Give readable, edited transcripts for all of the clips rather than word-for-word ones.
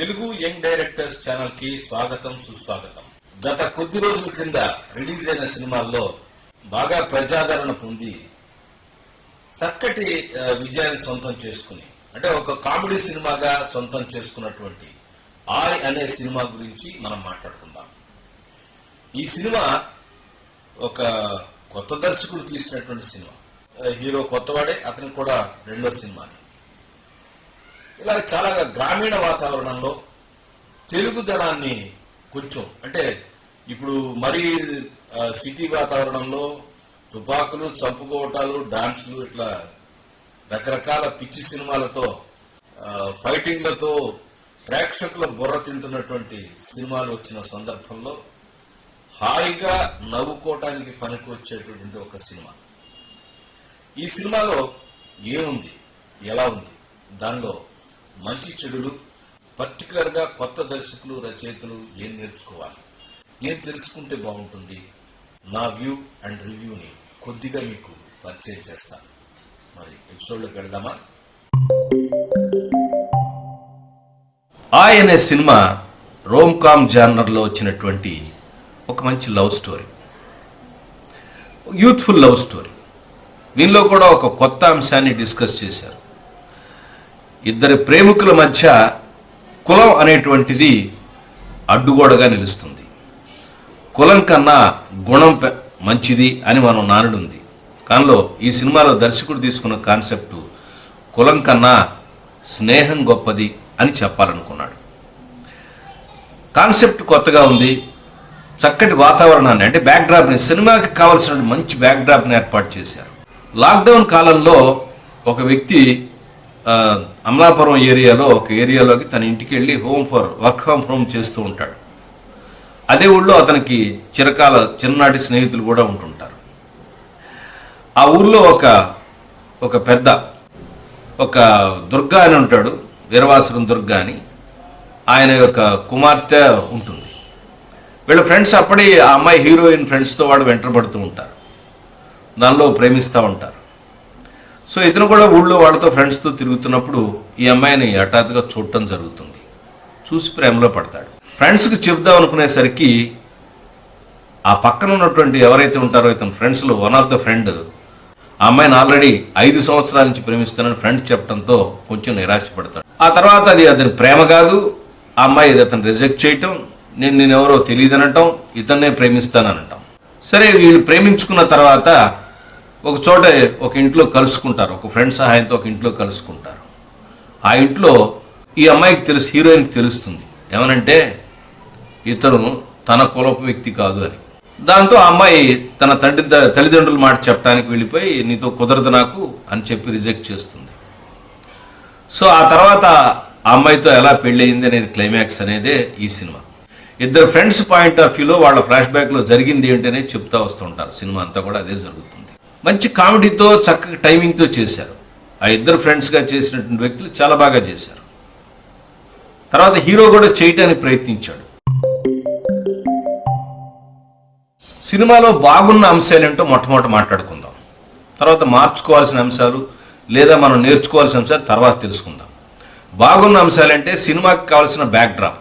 Telugu young directors channel కి స్వాగతం సుస్వాగతం. గత కొద్ది రోజుల క్రింద రిలీజ్ అయిన సినిమాల్లో బాగా ప్రజాదరణ పొంది చక్కటి విజయాన్ని సొంతం చేసుకుని, అంటే ఒక కామెడీ సినిమాగా సొంతం చేసుకున్నటువంటి ఆయ్ అనే సినిమా గురించి మనం మాట్లాడుకుందాం. ఈ సినిమా ఒక కొత్త దర్శకుడు తీసినటువంటి సినిమా. హీరో కొత్తవాడే, అతనికి కూడా రెండో సినిమా. ఇలా చాలా గ్రామీణ వాతావరణంలో తెలుగుదనాన్ని కొంచెం, అంటే ఇప్పుడు మరీ సిటీ వాతావరణంలో తుపాకులు, చంపుకోవటాలు, డాన్సులు, ఇట్లా రకరకాల పిచ్చి సినిమాలతో, ఫైటింగ్లతో ప్రేక్షకుల బుర్ర తింటున్నటువంటి సినిమాలు వచ్చిన సందర్భంలో హాయిగా నవ్వుకోవటానికి పనికి వచ్చేటటువంటి ఒక సినిమా. ఈ సినిమాలో ఏముంది, ఎలా ఉంది, దానిలో మంచి చెడులు, పర్టికులర్ గా కొత్త దర్శకులు, రచయితలు ఏం నేర్చుకోవాలి, ఏం తెలుసుకుంటే బాగుంటుంది, నా వ్యూ అండ్ రివ్యూని కొద్దిగా మీకు పరిచయం చేస్తాను. మరి ఎపిసోడ్లోకి వెళ్దామా? ఆయ్ అనే సినిమా రోమ్ కామ్ జానర్లో వచ్చినటువంటి ఒక మంచి love story, youthful love story. దీనిలో కూడా ఒక కొత్త అంశాన్ని డిస్కస్ చేశారు. ఇద్దరి ప్రేమికుల మధ్య కులం అనేటువంటిది అడ్డుగోడగా నిలుస్తుంది. కులం కన్నా గుణం మంచిది అని మనం నానుడు ఉంది. కానిలో ఈ సినిమాలో దర్శకుడు తీసుకున్న కాన్సెప్ట్ కులం కన్నా స్నేహం గొప్పది అని చెప్పాలనుకున్నాడు. కాన్సెప్ట్ కొత్తగా ఉంది. చక్కటి వాతావరణాన్ని, అంటే బ్యాక్డ్రాప్ని, సినిమాకి కావాల్సిన మంచి బ్యాక్డ్రాప్ని ఏర్పాటు చేశారు. లాక్డౌన్ కాలంలో ఒక వ్యక్తి అమలాపురం ఏరియాలో ఒక ఏరియాలోకి తన ఇంటికి వెళ్ళి వర్క్ ఫ్రమ్ హోమ్ చేస్తూ ఉంటాడు. అదే ఊళ్ళో అతనికి చిన్ననాటి స్నేహితులు కూడా ఉంటుంటారు. ఆ ఊళ్ళో ఒక పెద్ద ఒక దుర్గా అని ఉంటాడు, వీరవాసురం దుర్గా అని. ఆయన యొక్క కుమార్తె ఉంటుంది. వీళ్ళ ఫ్రెండ్స్ అప్పుడే ఆ అమ్మాయి హీరోయిన్ ఫ్రెండ్స్తో వాడు వెంటబడుతూ ఉంటారు, దానిలో ప్రేమిస్తూ ఉంటారు. సో ఇతను కూడా ఊళ్ళో వాళ్ళతో ఫ్రెండ్స్తో తిరుగుతున్నప్పుడు ఈ అమ్మాయిని హఠాత్తుగా చూడటం జరుగుతుంది. చూసి ప్రేమలో పడతాడు. ఫ్రెండ్స్కి చెప్దాం అనుకునేసరికి ఆ పక్కన ఉన్నటువంటి ఎవరైతే ఉంటారో ఇతను ఫ్రెండ్స్లో వన్ ఆఫ్ ద ఫ్రెండ్ ఆ అమ్మాయిని ఆల్రెడీ 5 సంవత్సరాల నుంచి ప్రేమిస్తానని ఫ్రెండ్స్ చెప్పడంతో కొంచెం నిరాశపడతాడు. ఆ తర్వాత అతని ప్రేమ కాదు, ఆ అమ్మాయి అతను రిజెక్ట్ చేయటం, నేను ఎవరో తెలియదనటం, ఇతన్నే ప్రేమిస్తాననటం. సరే, వీళ్ళు ప్రేమించుకున్న తర్వాత ఒక చోట ఒక ఇంట్లో కలుసుకుంటారు. ఒక ఫ్రెండ్ సహాయంతో ఒక ఇంట్లో కలుసుకుంటారు. ఆ ఇంట్లో ఈ అమ్మాయికి హీరోయిన్కి తెలుస్తుంది ఏమనంటే ఇతను తన కులపు వ్యక్తి కాదు అని. దాంతో ఆ అమ్మాయి తన తల్లిదండ్రుల మాట చెప్పడానికి వెళ్ళిపోయి నీతో కుదరదు నాకు అని చెప్పి రిజెక్ట్ చేస్తుంది. సో ఆ తర్వాత ఆ అమ్మాయితో ఎలా పెళ్లి అయింది అనేది క్లైమాక్స్ అనేదే ఈ సినిమా. ఇద్దరు ఫ్రెండ్స్ పాయింట్ ఆఫ్ వ్యూలో వాళ్ళ ఫ్లాష్ బ్యాక్లో జరిగింది ఏంటనే చెప్తా వస్తుంటారు. సినిమా అంతా కూడా అదే జరుగుతుంది. మంచి కామెడీతో, చక్కగా టైమింగ్తో చేశారు. ఆ ఇద్దరు ఫ్రెండ్స్గా చేసినటువంటి వ్యక్తులు చాలా బాగా చేశారు. తర్వాత హీరో కూడా చేయటానికి ప్రయత్నించాడు. సినిమాలో బాగున్న అంశాలు ఏంటో మొట్టమొదటి మాట్లాడుకుందాం. తర్వాత మార్చుకోవాల్సిన అంశాలు లేదా మనం నేర్చుకోవాల్సిన అంశాలు తర్వాత తెలుసుకుందాం. బాగున్న అంశాలంటే సినిమాకి కావాల్సిన బ్యాక్డ్రాప్,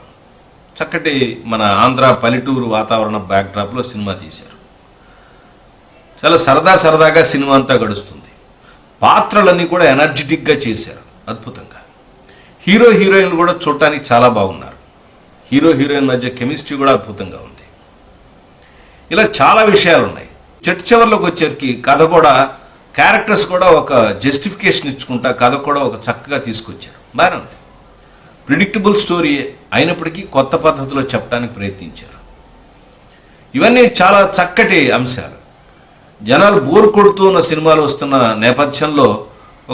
చక్కటి మన ఆంధ్ర పల్లెటూరు వాతావరణ బ్యాక్డ్రాప్లో సినిమా తీశారు. చాలా సరదాగా సినిమా అంతా గడుస్తుంది. పాత్రలన్నీ కూడా ఎనర్జెటిక్గా చేశారు, అద్భుతంగా. హీరోయిన్లు కూడా చూడటానికి చాలా బాగున్నారు. హీరోయిన్ మధ్య కెమిస్ట్రీ కూడా అద్భుతంగా ఉంది. ఇలా చాలా విషయాలు ఉన్నాయి. చివరిలోకి వచ్చేసరికి కథ కూడా, క్యారెక్టర్స్ కూడా ఒక జస్టిఫికేషన్ ఇచ్చుకుంటా కథ కూడా ఒక చక్కగా తీసుకొచ్చారు. బాగానే ఉంది. ప్రిడిక్టబుల్ స్టోరీ అయినప్పటికీ కొత్త పద్ధతిలో చెప్పడానికి ప్రయత్నించారు. ఇవన్నీ చాలా చక్కటి అంశాలు. జనాలు బోర్ కొడుతూ ఉన్న సినిమాలు వస్తున్న నేపథ్యంలో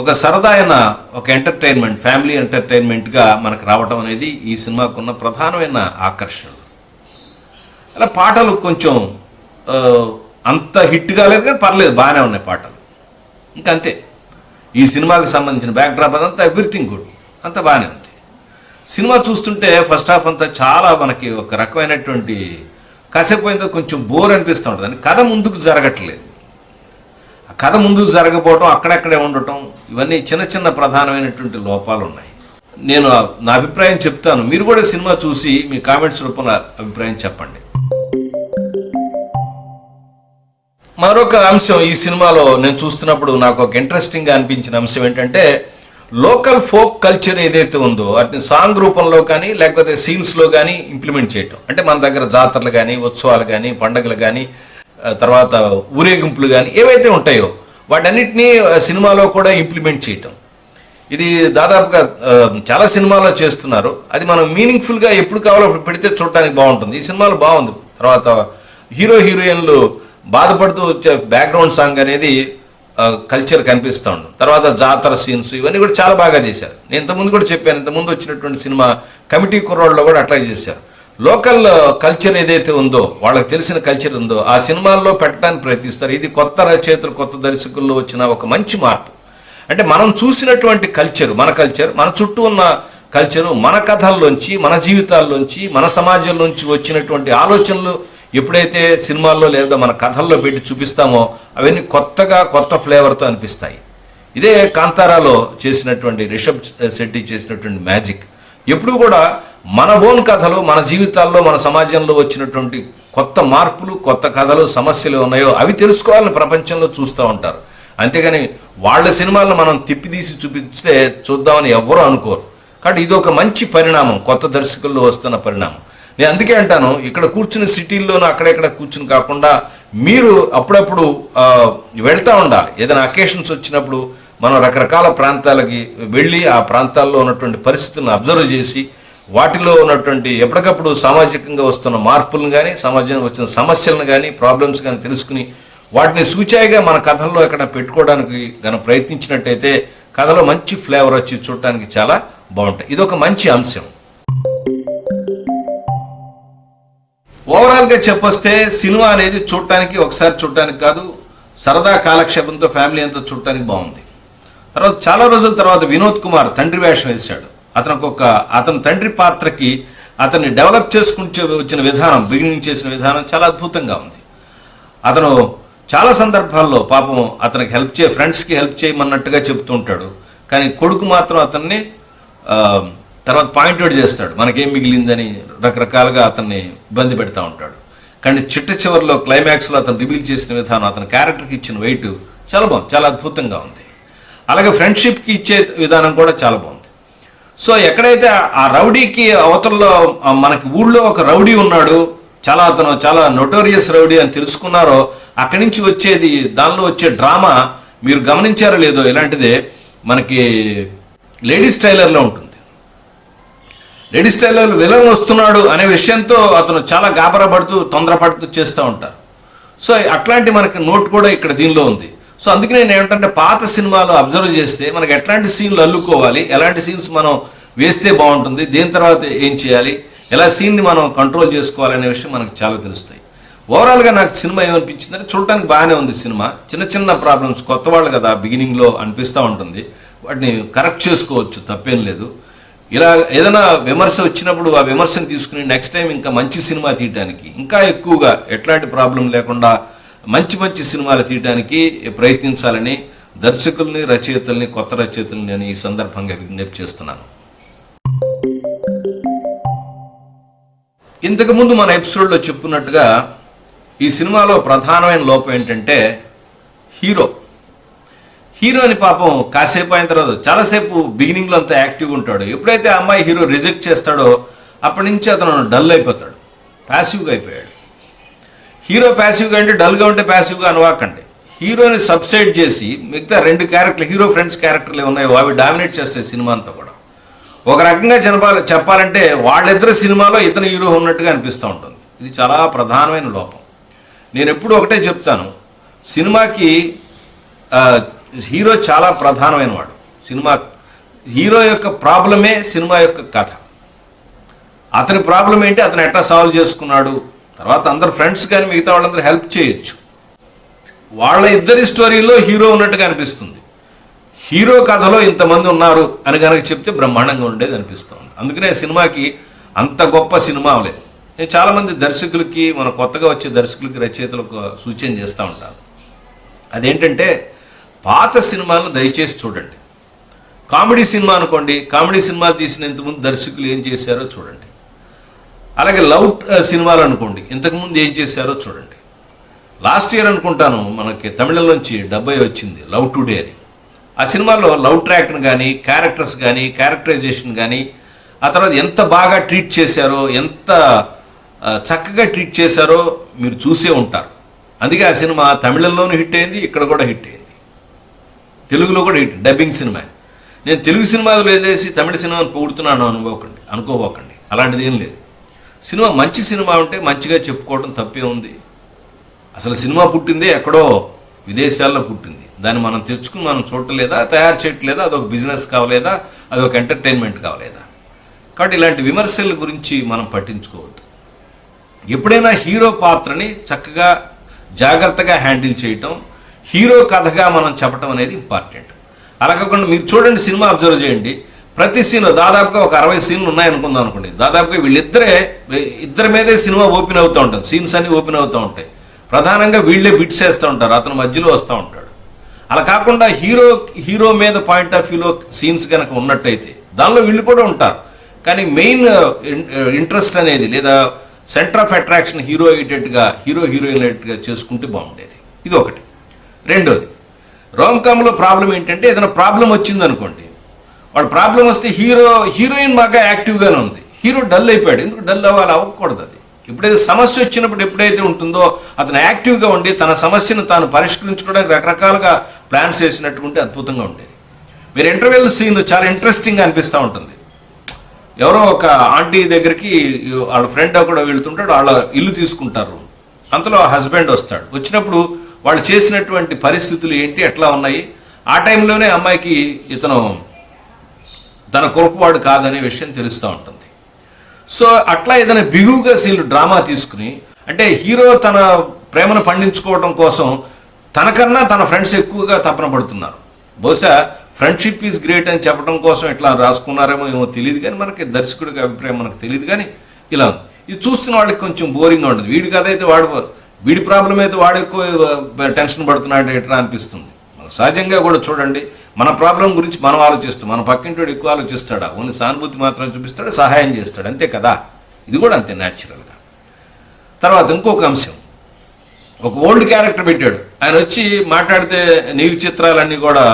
ఒక సరదాయిన ఒక ఎంటర్టైన్మెంట్, ఫ్యామిలీ ఎంటర్టైన్మెంట్గా మనకు రావటం అనేది ఈ సినిమాకున్న ప్రధానమైన ఆకర్షణలు. అలా పాటలు కొంచెం అంత హిట్ కాలేదు కానీ పర్లేదు, బాగానే ఉన్నాయి పాటలు. ఇంకా అంతే. ఈ సినిమాకి సంబంధించిన బ్యాక్డ్రాప్ అదంతా ఎవ్రీథింగ్ గుడ్, అంతా బాగానే ఉంది. సినిమా చూస్తుంటే ఫస్ట్ హాఫ్ అంతా చాలా మనకి ఒక రకమైనటువంటి కాసేపు అయిన కొంచెం బోర్ అనిపిస్తూ ఉంటుంది. కథ ముందుకు జరగట్లేదు. కథ ముందుకు జరగకపోవటం, అక్కడక్కడే ఉండటం, ఇవన్నీ చిన్న ప్రధానమైనటువంటి లోపాలు ఉన్నాయి. నేను నా అభిప్రాయం చెప్తాను. మీరు కూడా సినిమా చూసి మీ కామెంట్స్ రూపంలో అభిప్రాయం చెప్పండి. మరొక అంశం ఈ సినిమాలో నేను చూస్తున్నప్పుడు నాకు ఒక ఇంట్రెస్టింగ్గా అనిపించిన అంశం ఏంటంటే, లోకల్ ఫోక్ కల్చర్ ఏదైతే ఉందో వాటిని సాంగ్ రూపంలో కానీ లేకపోతే సీన్స్లో కానీ ఇంప్లిమెంట్ చేయటం. అంటే మన దగ్గర జాతరలు కానీ, ఉత్సవాలు కానీ, పండుగలు కానీ, తర్వాత ఊరేగింపులు కానీ ఏవైతే ఉంటాయో వాటన్నిటినీ సినిమాలో కూడా ఇంప్లిమెంట్ చేయటం. ఇది దాదాపుగా చాలా సినిమాల్లో చేస్తున్నారు. అది మనం మీనింగ్ఫుల్గా ఎప్పుడు కావాలో అప్పుడు పెడితే చూడటానికి బాగుంటుంది. ఈ సినిమాలో బాగుంది. తర్వాత హీరో హీరోయిన్లు బాధపడుతూ వచ్చే బ్యాక్గ్రౌండ్ సాంగ్ అనేది కల్చర్ కనిపిస్తూ ఉంటుంది. తర్వాత జాతర సీన్స్ ఇవన్నీ కూడా చాలా బాగా చేశారు. నేను ఇంతకుముందు కూడా చెప్పాను, ఇంతకుముందు వచ్చినటువంటి సినిమా కమిటీ కుర్రాళ్ళలో కూడా అట్లా చేశారు. లోకల్ కల్చర్ ఏదైతే ఉందో, వాళ్ళకి తెలిసిన కల్చర్ ఉందో ఆ సినిమాల్లో పెట్టడానికి ప్రయత్నిస్తారు. ఇది కొత్త రచయితలు, కొత్త దర్శకుల్లో వచ్చిన ఒక మంచి మార్పు. అంటే మనం చూసినటువంటి కల్చర్, మన చుట్టూ ఉన్న కల్చరు, మన కథల్లోంచి, మన జీవితాల్లోంచి, మన సమాజంలోంచి వచ్చినటువంటి ఆలోచనలు ఎప్పుడైతే సినిమాల్లో లేదా మన కథల్లో పెట్టి చూపిస్తామో అవన్నీ కొత్త ఫ్లేవర్తో అనిపిస్తాయి. ఇదే కాంతారాలో చేసినటువంటి రిషబ్ శెట్టి చేసినటువంటి మ్యాజిక్. ఎప్పుడు కూడా మన ఓన్ కథలు, మన జీవితాల్లో, మన సమాజంలో వచ్చినటువంటి కొత్త మార్పులు, కొత్త కథలు, సమస్యలు ఉన్నాయో అవి తెలుసుకోవాలని ప్రపంచంలో చూస్తూ ఉంటారు. అంతేగాని వాళ్ళ సినిమాలను మనం తిప్పితీసి చూపిస్తే చూద్దామని ఎవ్వరూ అనుకోరు. కాబట్టి ఇది ఒక మంచి పరిణామం, కొత్త దర్శకుల్లో వస్తున్న పరిణామం. నేను అందుకే అంటాను, ఇక్కడ కూర్చుని సిటీల్లోనూ అక్కడెక్కడ కూర్చుని కాకుండా మీరు అప్పుడప్పుడు వెళ్తూ ఉండాలి. ఏదైనా అకేషన్స్ వచ్చినప్పుడు మనం రకరకాల ప్రాంతాలకి వెళ్ళి ఆ ప్రాంతాల్లో ఉన్నటువంటి పరిస్థితులను అబ్జర్వ్ చేసి వాటిలో ఉన్నటువంటి ఎప్పటికప్పుడు సామాజికంగా వస్తున్న మార్పులను కానీ, సమాజంలో వచ్చిన సమస్యలను కానీ, ప్రాబ్లమ్స్ కానీ తెలుసుకుని వాటిని సూచాయిగా మన కథల్లో ఎక్కడ పెట్టుకోవడానికి కనుక ప్రయత్నించినట్టయితే కథలో మంచి ఫ్లేవర్ వచ్చి చూడటానికి చాలా బాగుంటాయి. ఇది ఒక మంచి అంశం. ఓవరాల్గా చెప్పొస్తే సినిమా అనేది ఒకసారి చూడటానికి కాదు, సరదా కాలక్షేపంతో ఫ్యామిలీ అంతా చూడటానికి బాగుంది. తర్వాత చాలా రోజుల తర్వాత వినోద్ కుమార్ తండ్రి వేషం వేశాడు. అతని తండ్రి పాత్రకి అతన్ని డెవలప్ చేసుకుంటూ వచ్చిన విధానం, బిగినింగ్ చేసిన విధానం చాలా అద్భుతంగా ఉంది. అతను చాలా సందర్భాల్లో పాపం అతనికి ఫ్రెండ్స్కి హెల్ప్ చేయమన్నట్టుగా చెప్తూ ఉంటాడు. కానీ కొడుకు మాత్రం అతన్ని తర్వాత పాయింట్అవుట్ చేస్తాడు, మనకేం మిగిలిందని రకరకాలుగా అతన్ని ఇబ్బంది పెడతా ఉంటాడు. కానీ చివరిలో క్లైమాక్స్లో అతను రివీల్ చేసిన విధానం, అతని క్యారెక్టర్కి ఇచ్చిన వెయిట్ చాలా బాగుంది, చాలా అద్భుతంగా ఉంది. అలాగే ఫ్రెండ్షిప్కి ఇచ్చే విధానం కూడా చాలా బాగుంది. సో ఎక్కడైతే ఆ రౌడీకి అవతల్లో మనకి ఊళ్ళో ఒక రౌడీ ఉన్నాడు, అతను చాలా నోటోరియస్ రౌడీ అని తెలుసుకున్నారో అక్కడి నుంచి వచ్చేది, దానిలో వచ్చే డ్రామా మీరు గమనించారో లేదో, ఇలాంటిదే మనకి లేడీస్ టైలర్లో ఉంటుంది. లేడీస్ టైలర్ విలన్ వస్తున్నాడు అనే విషయంతో అతను చాలా గాబరా పడుతూ తొందరపడుతూ చేస్తూ ఉంటారు. సో అట్లాంటి మనకి నోట్ కూడా ఇక్కడ దీనిలో ఉంది. సో అందుకే నేను ఏమిటంటే పాత సినిమాలు అబ్జర్వ్ చేస్తే మనకి ఎట్లాంటి సీన్లు అల్లుకోవాలి, ఎలాంటి సీన్స్ మనం వేస్తే బాగుంటుంది, దేని తర్వాత ఏం చేయాలి, ఎలా సీన్ని మనం కంట్రోల్ చేసుకోవాలనే విషయం మనకు చాలా తెలుస్తాయి. ఓవరాల్గా నాకు సినిమా ఏమనిపించిందంటే చూడటానికి బాగానే ఉంది. సినిమా చిన్న ప్రాబ్లమ్స్, కొత్త వాళ్ళు కదా, బిగినింగ్లో అనిపిస్తూ ఉంటుంది, వాటిని కరెక్ట్ చేసుకోవచ్చు, తప్పేం లేదు. ఇలా ఏదైనా విమర్శ వచ్చినప్పుడు ఆ విమర్శను తీసుకుని నెక్స్ట్ టైం ఇంకా మంచి సినిమా తీయడానికి, ఇంకా ఎక్కువగా ఎట్లాంటి ప్రాబ్లం లేకుండా మంచి సినిమాలు తీయడానికి ప్రయత్నించాలని దర్శకుల్ని, రచయితల్ని, కొత్త రచయితల్ని నేను ఈ సందర్భంగా విజ్ఞప్తి చేస్తున్నాను. ఇంతకుముందు మన ఎపిసోడ్లో చెప్పుకున్నట్టుగా ఈ సినిమాలో ప్రధానమైన లోపం ఏంటంటే హీరోని పాపం కాసేపు అయిన తర్వాత చాలాసేపు బిగినింగ్లో అంతా యాక్టివ్గా ఉంటాడు. ఎప్పుడైతే అమ్మాయి హీరో రిజెక్ట్ చేస్తాడో అప్పటి నుంచి అతను డల్ అయిపోతాడు, ప్యాసివ్గా అయిపోయాడు. హీరో ప్యాసివ్గా అంటే డల్గా ఉంటే ప్యాసివ్గా అనవాకండి. హీరోని సబ్సైడ్ చేసి మిగతా 2 క్యారెక్టర్లు, హీరో ఫ్రెండ్స్ క్యారెక్టర్లు ఉన్నాయో అవి డామినేట్ చేస్తాయి సినిమా అంతా కూడా. ఒక రకంగా చెప్పాలంటే వాళ్ళిద్దరు సినిమాలో ఇతను హీరో ఉన్నట్టుగా అనిపిస్తూ ఉంటుంది. ఇది చాలా ప్రధానమైన లోపం. నేను ఎప్పుడు ఒకటే చెప్తాను, సినిమాకి హీరో చాలా ప్రధానమైన వాడు. హీరో యొక్క ప్రాబ్లమే సినిమా యొక్క కథ. అతని ప్రాబ్లం ఏంటి, అతను ఎట్లా సాల్వ్ చేసుకున్నాడు, తర్వాత అందరు ఫ్రెండ్స్ కానీ మిగతా వాళ్ళందరూ హెల్ప్ చేయొచ్చు. వాళ్ళ ఇద్దరి స్టోరీలో హీరో ఉన్నట్టుగా అనిపిస్తుంది. హీరో కథలో ఇంతమంది ఉన్నారు అని కనుక చెప్తే బ్రహ్మాండంగా ఉండేది అనిపిస్తుంది. అందుకనే సినిమాకి అంత గొప్ప సినిమా అవ్వలేదు. నేను చాలామంది దర్శకులకి, మన కొత్తగా వచ్చే దర్శకులకి, రచయితలకు సూచన చేస్తూ ఉంటాను. అదేంటంటే పాత సినిమాలను దయచేసి చూడండి. కామెడీ సినిమా అనుకోండి, కామెడీ సినిమాలు తీసిన ఇంతకుముందు దర్శకులు ఏం చేశారో చూడండి. అలాగే లవ్ సినిమాలు అనుకోండి, ఇంతకుముందు ఏం చేశారో చూడండి. లాస్ట్ ఇయర్ అనుకుంటాను మనకి తమిళంలోంచి 70 వచ్చింది లవ్ టుడే అని. ఆ సినిమాలో లవ్ ట్రాక్ను కానీ, క్యారెక్టర్స్ కానీ, క్యారెక్టరైజేషన్ కానీ, ఆ తర్వాత ఎంత బాగా ట్రీట్ చేశారో, ఎంత చక్కగా ట్రీట్ చేశారో మీరు చూసే ఉంటారు. అందుకే ఆ సినిమా తమిళంలోనూ హిట్ అయింది, ఇక్కడ కూడా హిట్ అయింది, తెలుగులో కూడా హిట్, డబ్బింగ్ సినిమా. నేను తెలుగు సినిమాలు లేదేసి తమిళ సినిమాను పొగుడుతున్నాను అనుకోబోకండి, అలాంటిది ఏం లేదు. సినిమా మంచి సినిమా ఉంటే మంచిగా చెప్పుకోవడం తప్పే ఉంది. అసలు సినిమా పుట్టిందే ఎక్కడో విదేశాల్లో పుట్టింది, దాన్ని మనం తెచ్చుకుని మనం చూడలేదా, తయారు చేయట్లేదా, అదొక బిజినెస్ కావలేదా, అదొక ఎంటర్టైన్మెంట్ కావలేదా? కాబట్టి ఇలాంటి విమర్శల గురించి మనం పట్టించుకోవద్దు. ఎప్పుడైనా హీరో పాత్రని చక్కగా జాగ్రత్తగా హ్యాండిల్ చేయటం, హీరో కథగా మనం చెప్పటం అనేది ఇంపార్టెంట్. అలా కాకుండా మీరు చూడండి, సినిమా అబ్జర్వ్ చేయండి, ప్రతి సీన్లో దాదాపుగా ఒక 60 సీన్లు ఉన్నాయనుకుందాం అనుకోండి, దాదాపుగా ఇద్దరి మీదే సినిమా ఓపెన్ అవుతూ ఉంటుంది, సీన్స్ అన్ని ఓపెన్ అవుతూ ఉంటాయి. ప్రధానంగా వీళ్ళే బిట్స్ వేస్తూ ఉంటారు, అతను మధ్యలో వస్తూ ఉంటాడు. అలా కాకుండా హీరో మీద పాయింట్ ఆఫ్ వ్యూలో సీన్స్ కనుక ఉన్నట్టయితే దానిలో వీళ్ళు కూడా ఉంటారు, కానీ మెయిన్ ఇంట్రెస్ట్ అనేది లేదా centre of attraction hero heroine చేసుకుంటే బాగుండేది. ఇది ఒకటి. రెండోది, రోమ్కామ్లో ప్రాబ్లం ఏంటంటే, ఏదైనా ప్రాబ్లం వచ్చిందనుకోండి, వాడు ప్రాబ్లం వస్తే హీరోయిన్ బాగా యాక్టివ్గానే ఉంది, హీరో డల్ అయిపోయాడు. ఎందుకు డల్ అవ్వకూడదు. అది ఎప్పుడైతే సమస్య వచ్చినప్పుడు ఎప్పుడైతే ఉంటుందో అతను యాక్టివ్గా ఉండి తన సమస్యను తాను పరిష్కరించుకోవడానికి రకరకాలుగా ప్లాన్స్ వేసినట్టుకుంటే అద్భుతంగా ఉండేది. మీరు ఇంటర్వెల్ సీన్ చాలా ఇంట్రెస్టింగ్గా అనిపిస్తూ ఉంటుంది. ఎవరో ఒక ఆంటీ దగ్గరికి వాళ్ళ ఫ్రెండ్ కూడా వెళ్తుంటాడు, వాళ్ళ ఇల్లు తీసుకుంటారు. అంతలో హస్బెండ్ వస్తాడు. వచ్చినప్పుడు వాళ్ళు చేసినటువంటి పరిస్థితులు ఏంటి, ఎట్లా ఉన్నాయి, ఆ టైంలోనే అమ్మాయికి ఇతను తన కొరకువాడు కాదనే విషయం తెలుస్తూ ఉంటుంది. సో అట్లా ఏదైనా బిగువుగా సీన్లు డ్రామా తీసుకుని, అంటే హీరో తన ప్రేమను పండించుకోవడం కోసం తనకన్నా తన ఫ్రెండ్స్ ఎక్కువగా తపన పడుతున్నారు. బహుశా ఫ్రెండ్షిప్ ఈజ్ గ్రేట్ అని చెప్పడం కోసం ఇట్లా రాసుకున్నారేమో ఏమో తెలియదు, కానీ మనకి దర్శకుడికి అభిప్రాయం మనకు తెలియదు. కానీ ఇలా ఇది చూస్తున్న వాళ్ళకి కొంచెం బోరింగ్గా ఉంటుంది. వీడి కథ అయితే వీడి ప్రాబ్లం అయితే వాడు ఎక్కువ టెన్షన్ పడుతున్నాడు ఎట్లా అనిపిస్తుంది. సహజంగా కూడా చూడండి, మన ప్రాబ్లం గురించి మనం ఆలోచిస్తాం, మన పక్కింటి ఎక్కువ ఆలోచిస్తాడా, ఓన్లీ సానుభూతి మాత్రం చూపిస్తాడు, సహాయం చేస్తాడు, అంతే కదా. ఇది కూడా అంతే న్యాచురల్గా. తర్వాత ఇంకొక అంశం, ఒక ఓల్డ్ క్యారెక్టర్ పెట్టాడు, ఆయన వచ్చి మాట్లాడితే నీలి చిత్రాలన్నీ కూడా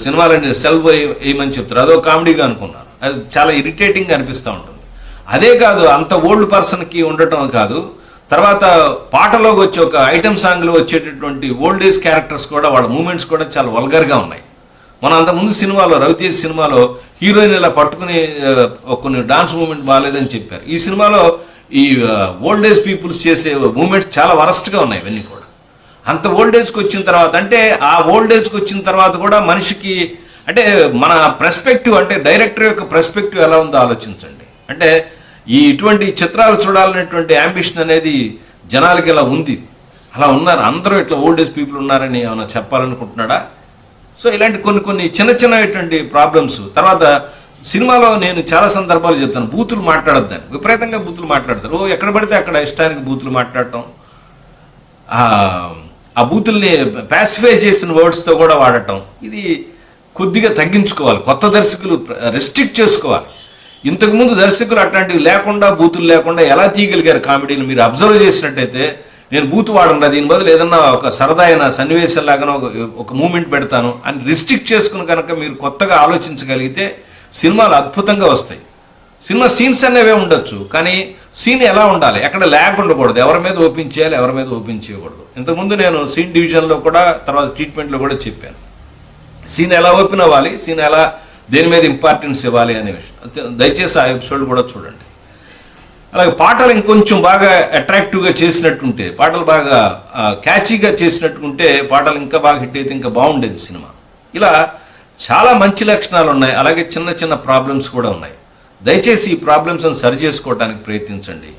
సినిమాలన్నీ సెల్వ్ వేయమని చెప్తారు. అదో కామెడీగా అనుకున్నారు. అది చాలా ఇరిటేటింగ్గా అనిపిస్తూ ఉంటుంది. అదే కాదు, అంత ఓల్డ్ పర్సన్కి ఉండటం కాదు, తర్వాత పాటలోకి వచ్చే ఒక ఐటమ్ సాంగ్లో వచ్చేటటువంటి ఓల్డ్ ఏజ్ క్యారెక్టర్స్ కూడా వాళ్ళ మూమెంట్స్ కూడా చాలా వల్గర్గా ఉన్నాయి. మనం అంతకుముందు సినిమాలో రవితేజ్ సినిమాలో హీరోయిన్ ఇలా పట్టుకుని కొన్ని డాన్స్ మూమెంట్ బాగాలేదని చెప్పారు. ఈ సినిమాలో ఈ ఓల్డ్ ఏజ్ పీపుల్స్ చేసే మూమెంట్స్ చాలా వరస్ట్గా ఉన్నాయి. ఇవన్నీ కూడా అంత ఓల్డ్ ఏజ్కి వచ్చిన తర్వాత, అంటే ఆ ఓల్డ్ ఏజ్కి వచ్చిన తర్వాత కూడా మనిషికి అంటే మన ప్రెస్పెక్టివ్, అంటే డైరెక్టర్ యొక్క ప్రెస్పెక్టివ్ ఎలా ఉందో ఆలోచించండి. అంటే ఇటువంటి చిత్రాలు చూడాలనేటువంటి యాంబిషన్ అనేది జనాలకి ఇలా ఉంది, అలా ఉన్నారు, అందరూ ఇట్లా ఓల్డ్ ఏజ్ పీపుల్ ఉన్నారని ఏమైనా చెప్పాలనుకుంటున్నాడా? సో ఇలాంటి కొన్ని చిన్నటువంటి ప్రాబ్లమ్స్. తర్వాత సినిమాలో నేను చాలా సందర్భాలు చెప్తాను, బూతులు మాట్లాడొద్దని, విపరీతంగా బూతులు మాట్లాడతారు. ఎక్కడ పడితే అక్కడ ఇష్టానికి బూతులు మాట్లాడటం, ఆ బూతుల్ని ప్యాసిఫై చేసిన వర్డ్స్తో కూడా వాడటం, ఇది కొద్దిగా తగ్గించుకోవాలి. కొత్త దర్శకులు రెస్ట్రిక్ట్ చేసుకోవాలి. ఇంతకుముందు దర్శకులు అట్లాంటివి లేకుండా, బూతులు లేకుండా ఎలా తీయగలిగారు కామెడీని మీరు అబ్జర్వ్ చేసినట్టయితే. నేను బూతు వాడను, దీని బదులు ఏదన్నా ఒక సరదాయిన సన్నివేశంలాగానో ఒక మూమెంట్ పెడతాను అని రిస్ట్రిక్ట్ చేసుకుని కనుక మీరు కొత్తగా ఆలోచించగలిగితే సినిమాలు అద్భుతంగా వస్తాయి. సినిమా సీన్స్ అనేవే ఉండొచ్చు, కానీ సీన్ ఎలా ఉండాలి, ఎక్కడ ల్యాగ్ ఉండకూడదు, ఎవరి మీద ఓపెన్ చేయాలి, ఎవరి మీద ఓపెన్ చేయకూడదు. ఇంతకుముందు నేను సీన్ డివిజన్లో కూడా, తర్వాత ట్రీట్మెంట్లో కూడా చెప్పాను, సీన్ ఎలా ఓపెన్ అవ్వాలి, సీన్ ఎలా దేని మీద ఇంపార్టెన్స్ ఇవ్వాలి అనే విషయం. దయచేసి ఆ ఎపిసోడ్ కూడా చూడండి. అలాగే పాటలు ఇంకొంచెం బాగా అట్రాక్టివ్గా చేసినట్టుంటే, పాటలు బాగా క్యాచీగా చేసినట్టుంటే, పాటలు ఇంకా బాగా హిట్ అయితే ఇంకా బాగుండేది సినిమా. ఇలా చాలా మంచి లక్షణాలు ఉన్నాయి, అలాగే చిన్న ప్రాబ్లమ్స్ కూడా ఉన్నాయి. దయచేసి ఈ ప్రాబ్లమ్స్ని సరి చేసుకోవడానికి ప్రయత్నించండి.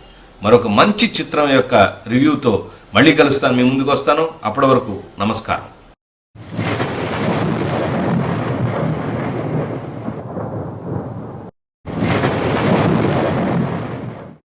మరొక మంచి చిత్రం యొక్క రివ్యూతో మళ్ళీ కలుస్తాను, మీ ముందుకు వస్తాను. అప్పటి వరకు నమస్కారం.